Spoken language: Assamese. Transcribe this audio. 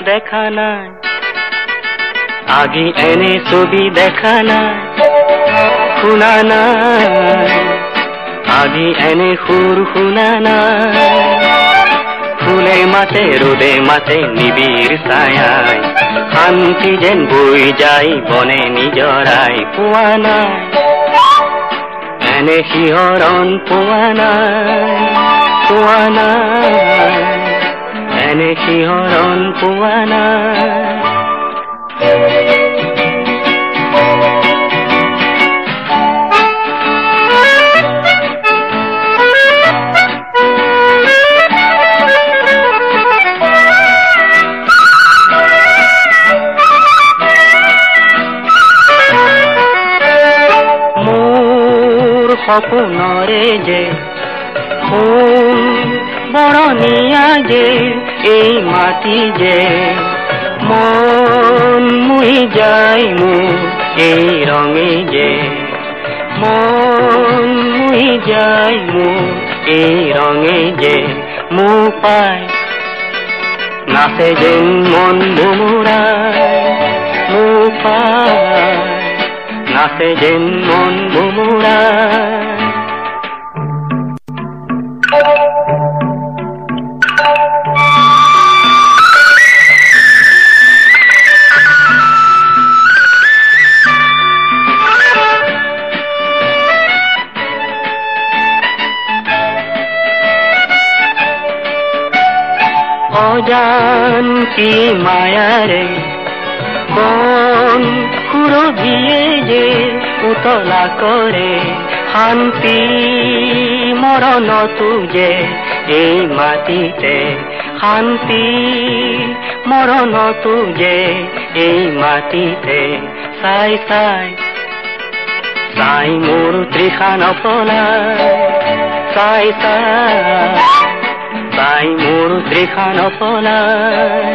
দেখা নাই আগে এনে ছবি দেখা নাই শুনা নাই আগে এনে সুর শুনা নাই ফুলে মাতে রোদে মাতে নিবিড় ছায়ায় শান্তি যেন বৈ যায় বনে নিজৰাই পোৱা নাই এনে শিহৰণ পোৱা নাই এনে শিহৰণ পোৱা নাই সপোনৰে যে ফুল বৰণীয়া যে এই মাটি যে মন মুহি যায় মোৰ এই ৰঙে যে মন মুহি যায় মোৰ এই ৰঙে যে মোক পাই নাচে যেন মন ভোমোৰাই মোক পাই নাচে যেন মন ভোমোৰাই অজান কি মায়াৰে বন সুৰভিয়ে যে উতলা কৰে শান্তি মৰণতো যে এই মাটিতে শান্তি মৰণতো যে এই মাটিতে চাই চাই চাই মোৰ তৃষা নপলায় চাই চাই চাই মোৰ তৃষা নপলায়